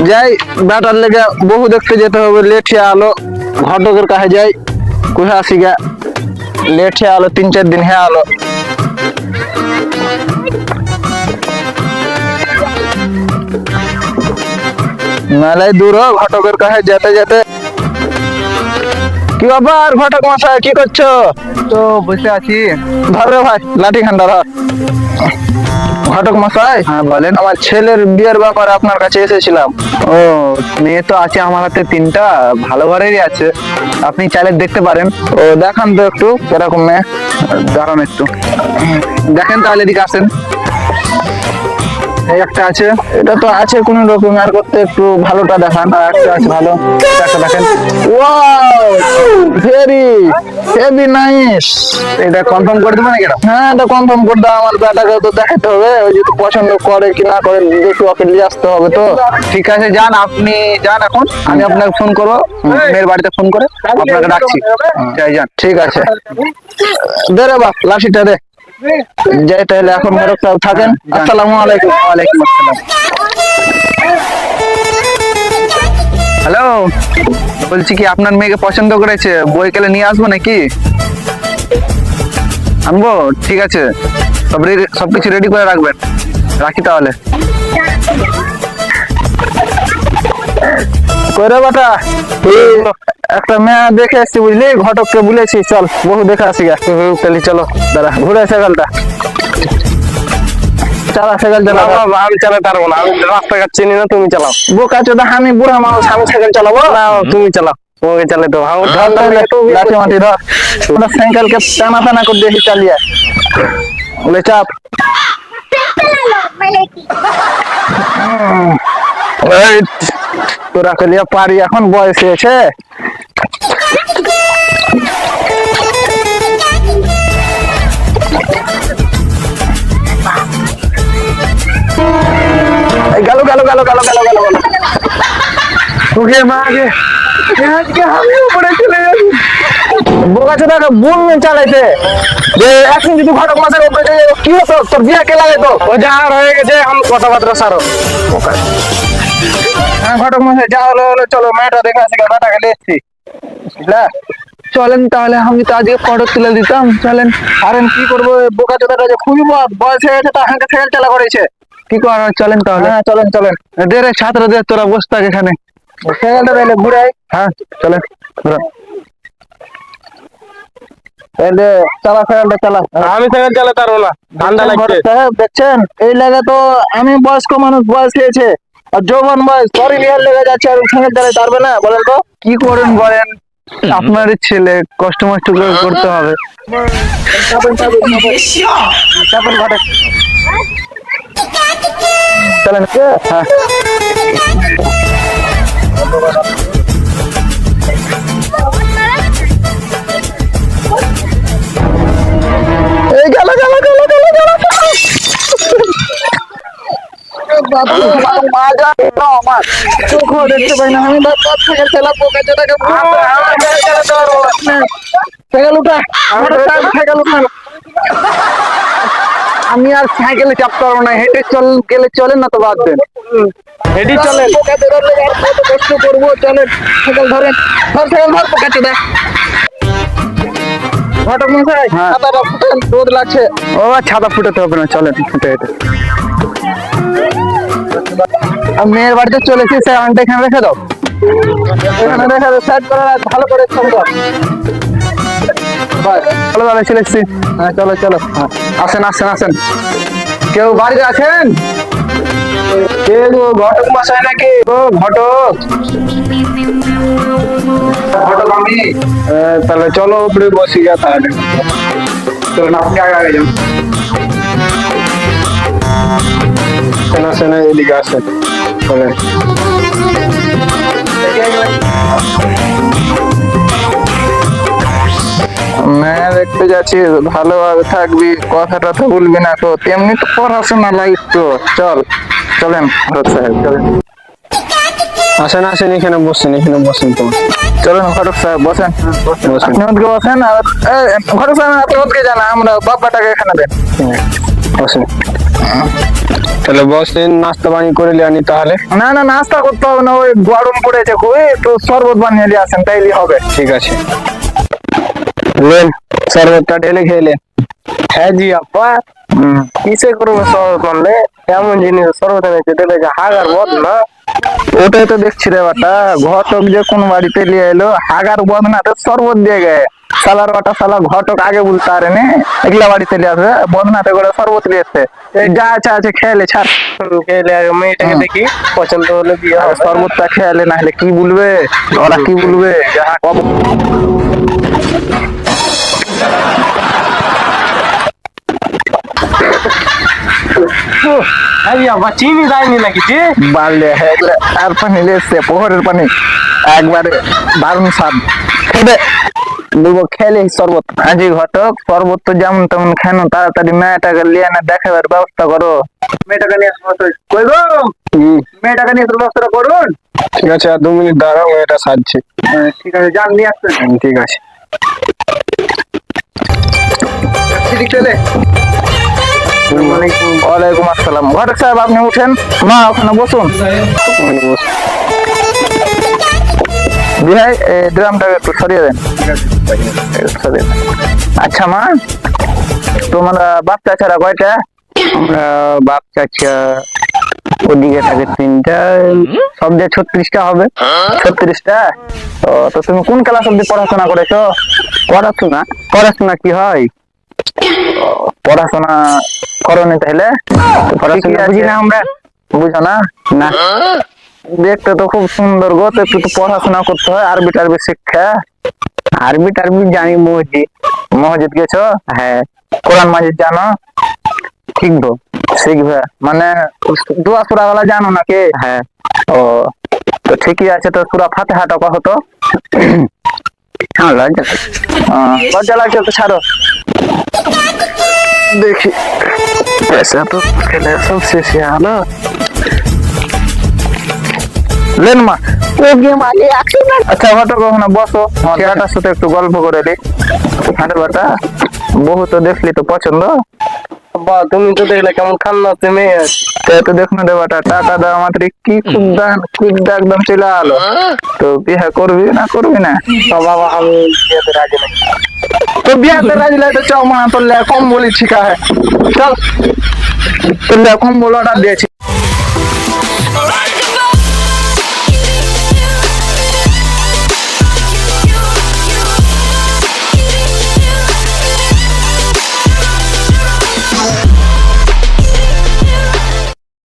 যাই বেটার লেগে বহু দেখতে যেতে হবে, লেট হয়ে আলো ঘটকের কাছে যাই কুহে আসি গা, লেট হয়ে আলো 3-4 দিন হয়ে আলো। মেলায় দূর ঘটকের কাছে যেতে যেতে। কি ব্যাপার ঘটক মশাই, কি করছো? তো বসে আছি। ধর রে ভাই লাঠি খান্ডা ধর। ঘটক মশাই, হ্যাঁ বলেন। আমার ছেলের বিয়ের ব্যাপারে আপনার কাছে এসেছিলাম। ও, মেয়ে তো আছে আমার হাতে 3টা, ভালো ঘরেরই আছে, আপনি চাইলে দেখতে পারেন। ও দেখান তো একটু কিরকম মেয়ে। দাঁড়ান একটু, দেখেন তাহলে, এদিকে আসেন। এই একটা আছে, এটা তো আছে কোন রকম, আর করতে একটু ভালোটা দেখান। আর একটা আছে ভালো, একটা দেখেন। Wow, very heavy nice. এটা কনফার্ম করে দেবো নাকি এটা? হ্যাঁ এটা কনফার্ম করে দাও, আমার বেটাকে তো দেখাতে হবে, ওই যদি পছন্দ করে কি না করে দেখি, ওকে নিয়ে আসতে হবে তো। ঠিক আছে, যান আপনি, যান এখন, আমি আপনাকে ফোন করবো, মেয়ের বাড়িতে ফোন করে আপনাকে ডাকছি। যাই, যান। ঠিক আছে, দে রে বাপ লাঠিটা দে। যাই তাহলে, এখন ঘটক সাহেব থাকেন। আসসালামু আলাইকুম। ওয়ালাইকুম আসসালাম। হ্যালো, বলছি কি আপনার মেয়েকে পছন্দ করেছে, বইকালে নিয়ে আসবো নাকি? আনবো, ঠিক আছে, সবকিছু রেডি করে রাখবেন, রাখি তাহলে। কইরে বাটা, একটা মেয়ে দেখে এসছি বুঝলি, ঘটককে বলেছি চল বহু দেখে আসি গা। তাহলে চলো। দাঁড়া ঘুরে সাইকেলটা চালা, সাইকেল চালা। আমি চালাতে পারবো না, আমি রাস্তাঘাট চিনি না, তুমি চালাও। বোকা চোদা, আমি বুড়া মানুষ, আমি সাইকেল চালাবো না, তুমি চালাও, তোমাকে চালাতে হবে। ধর তাহলে লাঠি মাটি ধর, ওটা সাইকেলকে টানা টানা করে দেখি চালিয়ে বলে চাপ। এই, তোরা খেলিয়া পারি, এখন বয়স হয়েছে। এই গেল গেল গেল গেল গেল গেল গেল। তোকে মাকে আজকে আমিও পড়ে চলে যাচ্ছি। বোকা চোদাকে বুন চালাইছে যে এখন যদি ঘটক মাসের উপরে কি হতো, তোর বিয়া কে লাগাইতো? ও যা হয়ে গেছে, এখন কথাবার্তা সারো। হ্যাঁ ঘটক মাসে যা হলো হলো, চলো মেয়েটা দেখে আসি, মেয়েটা খেলে এসছি বুঝলা। চলেন তাহলে, আমি তো আজকে ফটো তুলে দিতাম, চলেন। আর কি করবো, বোকা চোদাটা যে খুবই বয়স হয়ে গেছে, তা হাঁকে সাইকেল চালা করেছে। কি কর, চলেন তাহলে। হ্যাঁ চলেন চলেন, দে রে ছাত্র, দে, তোরা বস থাক এখানে। সাইকেলটা তাহলে ঘুরাই। হ্যাঁ চলেন, ঘুরো। তাহলে চালা, সাইকেলটা চালা। আমি সাইকেল চালাতে পারবো না, ঠান্ডা লাগছে। সাহেব দেখছেন, এই লাগে তো আমি বয়স্ক মানুষ, বয়স হয়েছে, আর যৌবন বয়স পরে বিহার লেগে যাচ্ছে, আর সাইকেল চালাতে পারবে না বলেন তো? কি করেন বলেন, আপনারই ছেলে, কষ্ট মষ্ট করে করতে হবে। চাপেন চাপেন চাপেন ঘটে, চলেন। হ্যাঁ এই গেল গেল গেল গেল গেল। মা জানো আমার চোখও দেখতে পাই না, আমি সাইকেল চালাবো, কাজটাকে সাইকেল উঠা, সাইকেল উঠান। আমি আর সাইকেলে চাপতে পারবো না, হেঁটে গেলে চলেন না তো, বাদ দেন। হেঁটে চলেন। কষ্ট করবো, চলেন সাইকেল ধরেন, ধর সাইকেল ধর, পোকা চোদা। ঘটক মশাই হ্যাঁ। ছাতাটা ফুটান, রোদ লাগছে। ও ছাতা ফুটাতে হবে না, চলেন হেঁটে হেঁটে। আমি মেয়ের বাড়িতে চলেছি, সে আনটা এখানে রেখে দাও, এখানে রেখে দাও, সাইড করে রাখ, ভালো করে ছবি দাও। চলো দাদা, চলে এসছি। হ্যাঁ চলো চলো, আসেন আসেন আসেন, কেউ বাড়িতে আছেন? কে গো, ঘটক মশাই নাকি? ও ঘটক, ঘটক আমি। তাহলে চলো উপরে বসি গা, তাহলে চলুন, আপনি আগে আগে যান। শোনা শোনা, এদিকে আসেন, চলেন। মেয়ে দেখতে যাচ্ছি, ভালোভাবে থাকবি, কথা টথা বলবি না তো, তেমনি তো পড়াশোনা লাইফ তো। চল চলেন ঘটক সাহেব, চলেন। আসেন আসেন, এখানে বসেন তো। চলুন ঘটক সাহেব বসেন। আপনি ওদিকে বসেন, আর ঘটক সাহেব আপনি ওদিকে যান, আমরা বাপ্পাটাকে এখানে দেন। বসেন। তাহলে বসেন, নাস্তা পানি করে আনি তাহলে। না না, নাস্তা করতে হবে না, ওই গরম পড়েছে খুবই, তো শরবত বানিয়ে দিয়ে আসেন, তাইলে হবে। ঠিক আছে, লেন শরবতটা ঢেলে খেলেন। হ্যাঁ জি আপা, কিসে করবো শরবত মানলে? এমন জিনিস শরবত এনেছে, দেখে হাগার বদ না। ওটাই তো দেখছি রে বাটা, ঘটক যে কোন বাড়িতে নিয়ে এলো, হাগার বদনাতে শরবত দিয়ে গে সালার বাটা, সালা ঘটক আগে বলতে পারে নে, এগুলা বাড়িতে নিয়ে আসবে, বদনাতে করে শরবত নিয়ে এসছে। যা আছে খেয়ালে ছাড়। খেলে আগে মেয়েটাকে দেখি, পছন্দ হলে বিয়ে আর হবে। শরবতটা খেয়ালে, না হলে কি বলবে ওরা, কি বলবে যাহা কব। হ্যাঁ জি আপা, চিনি যায়নি নাকি জি? বাড়লে আর পানি লেগছে, পোহরের পানি একবারে দারুণ স্বাদ। খেতে দেবো, খেলে শরবত। আজি ঘটক, শরবত তো যেমন তেমন খেনো, তাড়াতাড়ি মেয়েটাকে লিয়ে না দেখাবার ব্যবস্থা করো। মেয়েটাকে নিয়ে কই গো, মেয়েটাকে নিয়ে ব্যবস্থাটা করুন। ঠিক আছে, আর 2 মিনিট দাঁড়াও, এটা সাজছে। ঠিক আছে, যান নিয়ে আসছেন। ঠিক আছে। চলে ওয়ালাইকুম আসসালাম। ঘটক সাহেব আপনি উঠেন, মা ওখানে বসুন। ভাই ড্রামটাকে একটু সরিয়ে দেন। সরিয়ে দেন। আচ্ছা মা, তোমরা বাচ্চা ছাড়া কয়টা? আমরা বাপ চাচা ওদিকে থাকে 3টা, সব দিয়ে 36টা হবে। 36টা? তো তুমি কোন ক্লাস অব্দি পড়াশোনা করেছো? পড়াশোনা কি হয়? পড়াশোনা করনি তাহলে? পড়াশোনা বুঝি না আমরা। বুঝো না? না, দেখতে তো খুব সুন্দর গো, তো একটু তো পড়াশোনা করতে হয়, আরবি টারবি শিক্ষা। আরবি টারবি জানি, মসজিদ। মসজিদ গেছো? হ্যাঁ, কোরআন মাজিদ জানো? শিখবো। শিখবে মানে দোয়া সূরা গুলা জানো নাকি? হ্যাঁ। ও, তো ঠিকই আছে, তো সূরা ফাতিহাটা কহো তো। হ্যাঁ, লজ্জা লাগে। লজ্জা লাগছে তো ছাড়ো, দেখি पैसा तो खेले सबसे से आना लेन মা। ওকে মানে আচ্ছা ঘটক ওখানে বসো, আমার বেটার সাথে একটু গল্প করে নি। আরে বেটা, বহু তো দেখলি তো পছন্দ, বা তুমি তো দেখলে কেমন খান্না আছে মেয়ে। তাই তো দেখুন রে বেটা, টাকা দেওয়া মাত্র কি খুব একদম চলে আলো। তো বিয়ে করবি না করবি না? তো বাবা আমি বিয়েতে রাজি নাকি? তো বিয়াতে রাজি লাগে তো চাও মা, তোর কম বলি ঠিক আছে, চল তোর কম বল অর্ডার দিয়েছি।